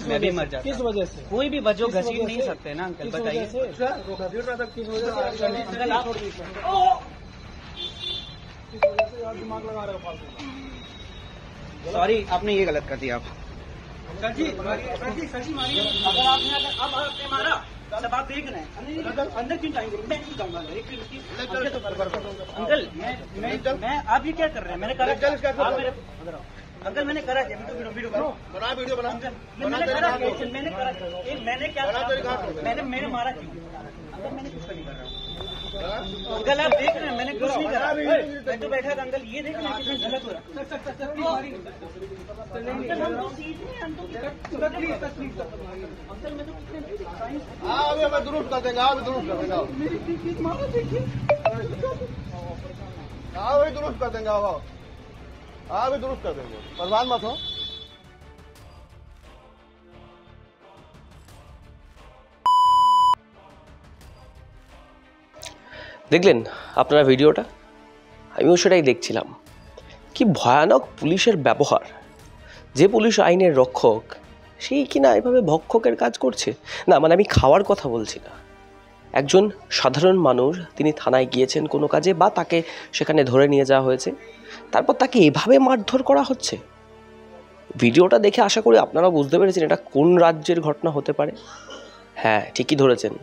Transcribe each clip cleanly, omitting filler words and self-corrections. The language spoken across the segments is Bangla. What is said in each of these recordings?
मैं भी मर जाता। किस वजह से? कोई भी वजह घसीट नहीं सकते ना अंकल, बताइए। अंकल आप दिमाग लगा रहे हो फालतू। सॉरी, आपने ये गलत कर दिया। आप सर जी मारिए। अगर आपने मारा सब आप देख रहे हैं, अंदर क्यों जाएंगे? मैं क्यों जाऊंगा अंकल? मैं आप ये क्या कर रहे हैं? मैंने करा अंकल, मैंने करा क्या? वीडियो बना, वीडियो बना। मैंने करा क्या? मैंने क्या करा? मैंने मारा क्यों? अंकल मैंने कुछ नहीं कर रहा हूँ। अंकल आप देख रहे हैं मैंने कुछ नहीं करा। मैं तो बैठा था अंकल, ये देख रहे हैं कितना गलत हो रहा है। अंकल मैं तो मैं दुरुस्त कर देंगे, आप दुरुस्त कर देंगे, हाँ वही दुरुस्त कर देंगे, हाँ भी दुरुस्त कर देंगे, परेशान मत हो। দেখলেন আপনারা ভিডিওটা? আমিও সেটাই দেখছিলাম। কি ভয়ানক পুলিশের ব্যবহার। যে পুলিশ আইনের রক্ষক সেই কিনা এভাবে ভক্ষকের কাজ করছে। না মানে আমি খাওয়ার কথা বলছি না, একজন সাধারণ মানুষ, তিনি থানায় গিয়েছেন কোনো কাজে বা তাকে সেখানে ধরে নিয়ে যাওয়া হয়েছে, তারপর তাকে এভাবে মারধর করা হচ্ছে। ভিডিওটা দেখে আশা করি আপনারা বুঝতে পেরেছেন এটা কোন রাজ্যের ঘটনা হতে পারে। হ্যাঁ ঠিকই ধরেছেন,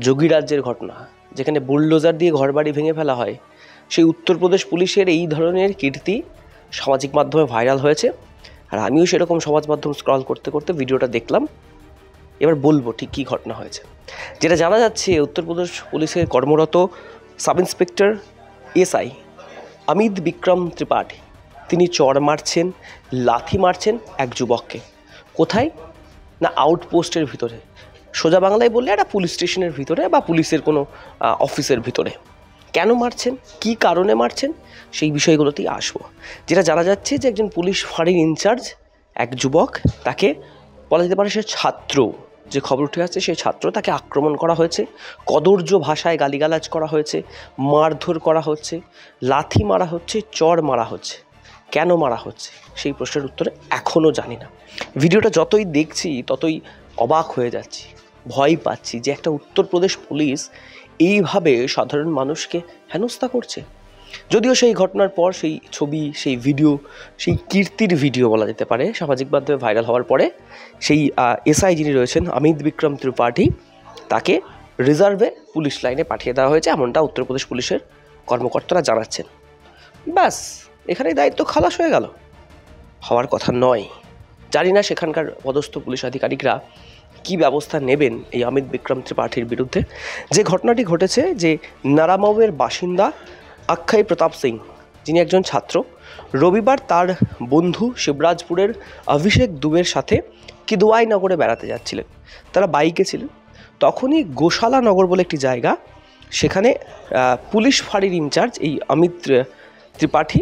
যোগী রাজ্যের ঘটনা, যেখানে বুলডোজার দিয়ে ঘরবাড়ি ভেঙে ফেলা হয়। সেই উত্তরপ্রদেশ পুলিশের এই ধরনের কীর্তি সামাজিক মাধ্যমে ভাইরাল হয়েছে, আর আমিও সেরকম সমাজ মাধ্যম স্ক্রল করতে করতে ভিডিওটা দেখলাম। এবার বলবো ঠিক কী ঘটনা হয়েছে। যেটা জানা যাচ্ছে, উত্তরপ্রদেশ পুলিশে কর্মরত sub inspector SI Amit Vikram Tripathi তিনি চড় মারছেন, লাথি মারছেন এক যুবককে। কোথায় না আউটপোস্টের ভিতরে, সোজা বাংলায় বললে একটা পুলিশ স্টেশনের ভিতরে বা পুলিশের কোনো অফিসের ভিতরে। কেন মারছেন, কী কারণে মারছেন, সেই বিষয়গুলোতেই আসবো। যেটা জানা যাচ্ছে যে একজন পুলিশ ফাঁড়ির ইনচার্জ এক যুবক, তাকে বলা যেতে পারে সে ছাত্র, যে খবর উঠে আসছে সেই ছাত্র, তাকে আক্রমণ করা হয়েছে, কদর্য ভাষায় গালিগালাজ করা হয়েছে, মারধর করা হচ্ছে, লাথি মারা হচ্ছে, চড় মারা হচ্ছে। কেন মারা হচ্ছে সেই প্রশ্নের উত্তরে এখনও জানি না। ভিডিওটা যতই দেখছি ততই অবাক হয়ে যাচ্ছি, ভয় পাচ্ছি যে একটা উত্তরপ্রদেশ পুলিশ এইভাবে সাধারণ মানুষকে হেনস্থা করছে। যদিও সেই ঘটনার পর সেই ছবি, সেই ভিডিও, সেই কীর্তির ভিডিও বলা যেতে পারে সামাজিক মাধ্যমে ভাইরাল হওয়ার পরে সেই এসআই যিনি রয়েছেন অমিত বিক্রম ত্রিপাঠী, তাকে রিজার্ভে পুলিশ লাইনে পাঠিয়ে দেওয়া হয়েছে, এমনটা উত্তরপ্রদেশ পুলিশের কর্মকর্তারা জানাচ্ছেন। ব্যাস এখানেই দায়িত্ব খালাস হয়ে গেল? হওয়ার কথা নয়। জানি না সেখানকার পদস্থ পুলিশ আধিকারিকরা কী ব্যবস্থা নেবেন এই অমিত বিক্রম ত্রিপাঠীর বিরুদ্ধে। যে ঘটনাটি ঘটেছে, যে নারামাউয়ের বাসিন্দা অক্ষয় প্রতাপ সিং, যিনি একজন ছাত্র, রবিবার তার বন্ধু শিবরাজপুরের অভিষেক দুবের সাথে কিদওয়াই নগরে বেড়াতে যাচ্ছিলেন। তারা বাইকে ছিলেন। তখনই গোশালা নগর বলে একটি জায়গা, সেখানে পুলিশ ফাঁড়ির ইনচার্জ এই অমিত ত্রিপাঠী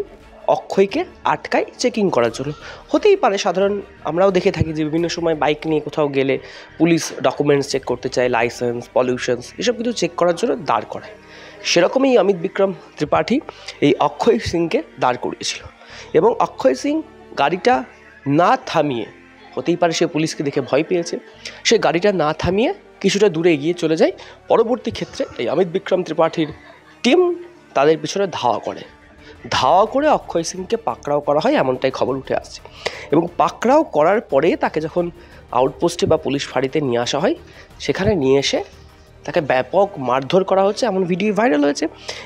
অক্ষয়কে আটকায় চেকিং করার জন্য। হতেই পারে, সাধারণ আমরাও দেখে থাকি যে বিভিন্ন সময় বাইক নিয়ে কোথাও গেলে পুলিশ ডকুমেন্টস চেক করতে চায়, লাইসেন্স, পলিউশনস, এসব কিছু চেক করার জন্য দাঁড় করায়। সেরকমই অমিত বিক্রম ত্রিপাঠী এই অক্ষয় সিংকে দাঁড় করিয়েছিল এবং অক্ষয় সিং গাড়িটা না থামিয়ে, হতেই পারে সে পুলিশকে দেখে ভয় পেয়েছে, সে গাড়িটা না থামিয়ে কিছুটা দূরে এগিয়ে চলে যায়। পরবর্তী ক্ষেত্রে এই অমিত বিক্রম ত্রিপাঠীর টিম তাদের পিছনে ধাওয়া করে অক্ষয় সিংকে পাকড়াও করা হয়, এমনটাই খবর উঠে আসছে। এবং পাকড়াও করার পরে তাকে যখন আউটপোস্টে বা পুলিশ ফাঁড়িতে নিয়ে আসা হয়, সেখানে নিয়ে এসে তাকে ব্যাপক মারধর করা হচ্ছে, এমন ভিডিও ভাইরাল হয়েছে।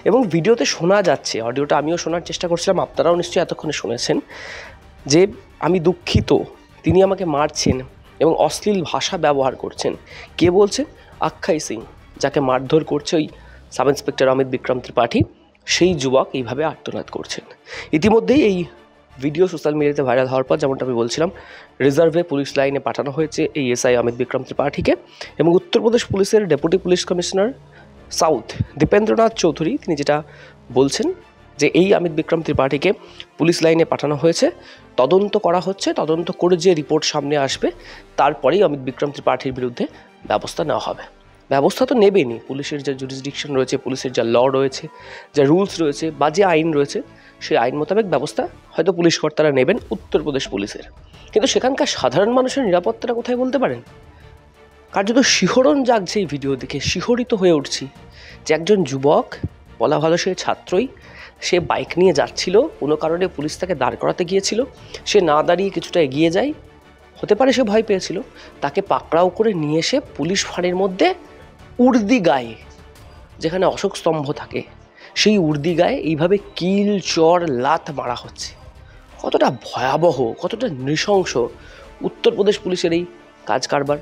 এবং ভিডিওতে শোনা যাচ্ছে, অডিওটা আমিও শোনার চেষ্টা করছিলাম, আপনারাও নিশ্চয়ই এতক্ষণে শুনেছেন, যে আমি দুঃখিত, তিনি আমাকে মারছেন এবং অশ্লীল ভাষা ব্যবহার করছেন। কে বলছেন? অক্ষয় সিং, যাকে মারধর করছে ওই সাব ইন্সপেক্টর অমিত বিক্রম ত্রিপাঠী, সেই যুবক এইভাবে আর্তনাদ করছেন। ইতিমধ্যেই এই ভিডিও সোশ্যাল মিডিয়াতে ভাইরাল হওয়ার পর, যেমনটা আমি বলছিলাম, রিজার্ভে পুলিশ লাইনে পাঠানো হয়েছে এই এসআই অমিত বিক্রম ত্রিপাঠীকে। এবং উত্তরপ্রদেশ পুলিশের deputy police commissioner south Dipendranath Chowdhury তিনি যেটা বলছেন যে এই অমিত বিক্রম ত্রিপাঠীকে পুলিশ লাইনে পাঠানো হয়েছে, তদন্ত করা হচ্ছে, তদন্ত করে যে রিপোর্ট সামনে আসবে তারপরেই অমিত বিক্রম ত্রিপাঠীর বিরুদ্ধে ব্যবস্থা নেওয়া হবে। ব্যবস্থা তো নেবেনি, পুলিশের যে জুরিসডিকশন রয়েছে, পুলিশের যা ল রয়েছে, যা রুলস রয়েছে বা যে আইন রয়েছে, সেই আইন মোতাবেক ব্যবস্থা হয়তো পুলিশ কর্তারা নেবেন উত্তরপ্রদেশ পুলিশের। কিন্তু সেখানকার সাধারণ মানুষের নিরাপত্তাটা কোথায় বলতে পারেন? কার্যত শিহরণ জাগছে এই ভিডিও দেখে, শিহরিত হয়ে উঠছি যে একজন যুবক, বলা ভালো সে ছাত্রই, সে বাইক নিয়ে যাচ্ছিল, কোনো কারণে পুলিশ তাকে দাঁড় করাতে গিয়েছিল, সে না দাঁড়িয়ে কিছুটা এগিয়ে যায়, হতে পারে সে ভয় পেয়েছিল, তাকে পাকড়াও করে নিয়ে এসে পুলিশ ফাঁড়ির মধ্যে উর্দি গায়ে, যেখানে অশোক স্তম্ভ থাকে, সেই উর্দি গায়ে এইভাবে কিল চর লাত মারা হচ্ছে। কতটা ভয়াবহ, কতটা নৃশংস উত্তরপ্রদেশ পুলিশের এই কাজ কারবার।